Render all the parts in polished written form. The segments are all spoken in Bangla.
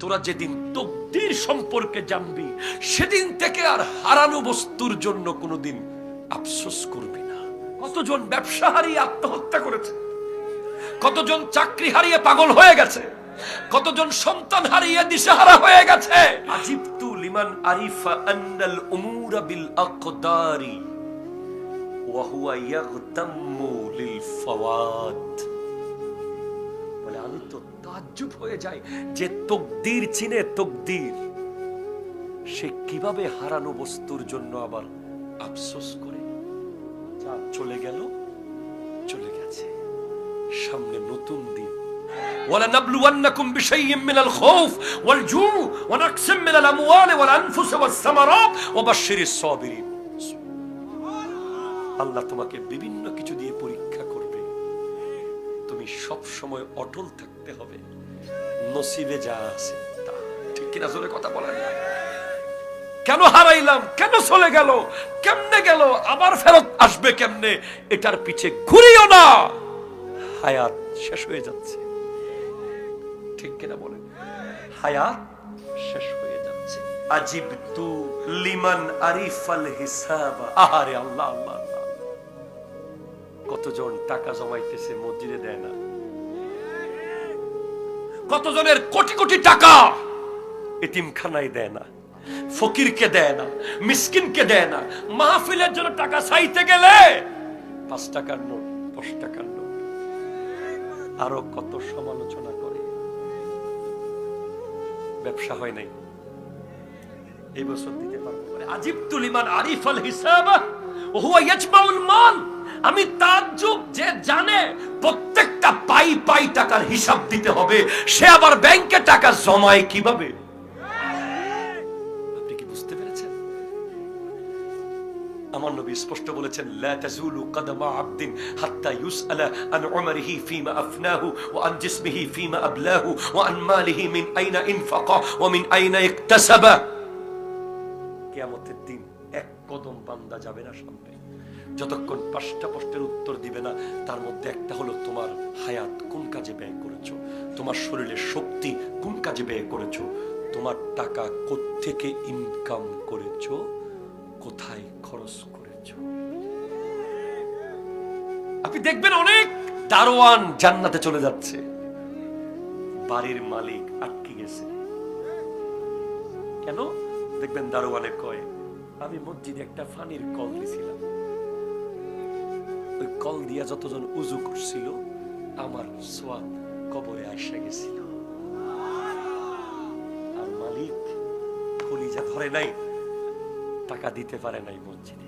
তোরা যেদিন তকদীর সম্পর্কে জানবি সেদিন থেকে আর হারানো বস্তুর জন্য কোনোদিন আফসোস করবি না। কতজন ব্যবসা হারিয়ে আত্মহত্যা করেছে, কতজন চাকরি হারিয়ে পাগল হয়ে গেছে, কতজন সন্তান হারিয়ে দিশেহারা হয়ে গেছে। আজিবতু লিমান আরিফা আন্নাল উমুরা বিল আকদারি ওয়া হুয়া ইয়াগতাম্মু লিল ফাওয়াত। বলে আমি তো তাজ্জুব হয়ে যাই, যে তকদীর চিনে তকদীর, সে কিভাবে হারানো বস্তুর জন্য আবার আফসোস করে। যা চলে গেল চলে গেছে, সামনে নতুন দিন। وَلَنَبْلُوَنَّكُمْ بِشَيْءٍ مِّنَ الْخَوْفِ وَالْجُوعِ وَنَقْصٍ مِّنَ الْأَمْوَالِ وَالْأَنفُسِ وَالثَّمَرَاتِ وَبَشِّرِ الصَّابِرِينَ। আল্লাহ তোমাকে বিভিন্ন কিছু দিয়ে পরীক্ষা করবে, তুমি সব সময় অটল থাকতে হবে। নসিবে যা আছে তা, ঠিক কিনা? জোরে কথা বলেন না। কেন হারাইলাম, কেন চলে গেল, কেমনে গেল, আবার ফেরত আসবে কেমনে, এটার পিছে ঘুরিও না। হায়াত শেষ হয়ে যাচ্ছে, ঠিক কিনা বলেন? হায়াত শেষ হয়ে যাচ্ছে। আজিবতু লিমান আরিফাল হিসাবা। আহারে আল্লাহ আল্লাহ আল্লাহ, কতজন টাকা জমাইতেছে মসজিদে দেয় না, কতজনের কোটি কোটি টাকা এতিমখানায় দেয় না, ফকিরকে দেয় না, মিসকিনকে দেয় না। মাহফিলের জন্য টাকা চাইতে গেলে 5 টাকার নোট, 10 টাকার নোট, আরো কত সমালোচনা করে। ব্যবসা হয় নাই, এই বছর দিতে পারবো। আজিবতু লিমান আরিফাল হিসাবা ওয়া হুয়া ইয়াজমাউল মাল। আমি তাজ্জুব, যে জানে প্রত্যেকটা পাই পাই টাকার হিসাব দিতে হবে, সে আবার ব্যাংকে টাকা জমায় কিভাবে? আপনি কি বুঝতে পেরেছেন? আমার নবী স্পষ্ট বলেছেন, লা তাজুলু কদমা আবদিন হাত্তা ইউসআলা আন উমরিহি ফীমা আফনাহু ওয়া আন জিসমিহি ফীমা আবলাহু ওয়া আন মালিহি মিন আইনা ইনফাকা ওয়া মিন আইনা ইকতাসাবা। কিয়ামতের দিন এক কদম বান্দা যাবে না সামনে, যতক্ষণ 5টা প্রশ্নের উত্তর দিবে না। তার মধ্যে একটা হলো, তোমার হায়াত কোন কাজে ব্যয় করেছো, তোমার শরীরের শক্তি কোন কাজে ব্যয় করেছো, তোমার টাকা কোত্থেকে ইনকাম করেছো, কোথায় খরচ করেছো। আপনি দেখবেন অনেক দারোয়ান জান্নাতে চলে যাচ্ছে, বাড়ির মালিক আটকে গেছে। কেন? দেখবেন দারোয়ানে কয়, আমি মসজিদে একটা পানির কল দিছিলাম, ওই কল দিয়া যতজন উজু করছিল আমার সোয়াব কবরে আসা গেছিল। আর মালিক কলিজা ধরে নাই, টাকা দিতে পারে নাই মসজিদে।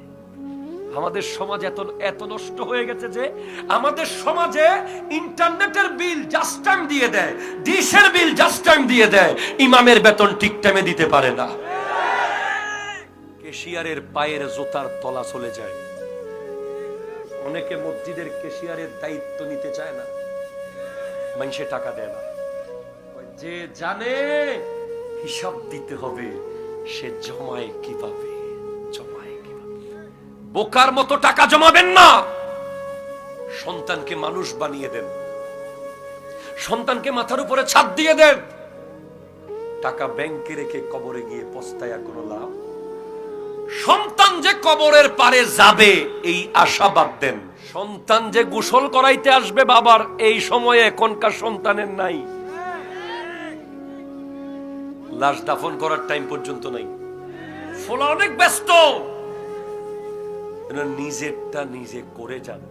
আমাদের সমাজ এত নষ্ট হয়ে গেছে যে আমাদের সমাজে ইন্টারনেটের বিল জাস্ট টাইম দিয়ে দেয়, ডিশের বিল জাস্ট টাইম দিয়ে দেয়, ইমামের বেতন ঠিক টাইমে দিতে পারে না। ক্যাশিয়ারের পায়ের জুতার তলা চলে যায়। অনেকে মসজিদের ক্যাশিয়ারের দায়িত্ব নিতে চায় না, মানুষে টাকা দেয় না। যে জানে হিসাব দিতে হবে, সে জমায় কিভাবে, বোকার মতো টাকা জমাবেন না। সন্তানকে মানুষ বানিয়ে দেন, সন্তানকে মাথার উপরে ছাদ দিয়ে দেন। টাকা ব্যাংকে রেখে কবরে গিয়ে পস্তায়া কোনো লাভ? সন্তান যে কবরের পারে যাবে এই আশা বাদ দেন। সন্তান যে গোসল করাইতে আসবে বাবার, এই সময়ে এখনকার সন্তানের নাই। লাশ দাফন করার টাইম পর্যন্ত নাই, ফলা অনেক ব্যস্ত। নিজেরটা নিজে করে যান,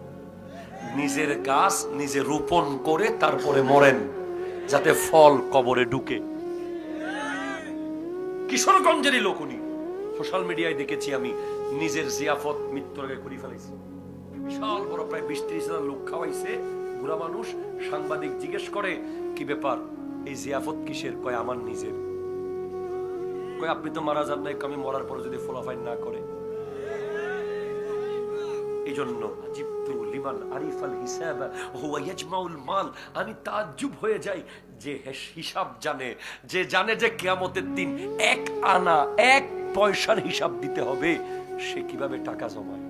নিজের গাছ নিজে রোপণ করে তারপরে মরেন, যাতে ফল কবরে ঢুকে। কিশোরগঞ্জেরই লোক উনি, সোশ্যাল মিডিয়ায় দেখেছি আমি, নিজের জিয়াফত মৃত্যুর আগে করে ফেলাইছে। বিশাল বড়, প্রায় 20-30 হাজার লোক খাওয়াইছে, বুড়া মানুষ। সাংবাদিক জিজ্ঞেস করে, কি ব্যাপার, এই জিয়াফত কিসের? কয় আমার নিজের। কয় আপনি তো মারা যান নাই, আমি মরার পরে যদি ফলাফাইন না করে। এই জন্য আজিবতু লিমান আরিফাল হিসাবা হুয়া ইয়াজমাউল মাল। আমি তাজ্জুব হয়ে যাই, যে হিসাব জানে, যে জানে যে কিয়ামতের দিন 1 আনা 1 পয়সার হিসাব দিতে হবে, সে কিভাবে টাকা জমায়।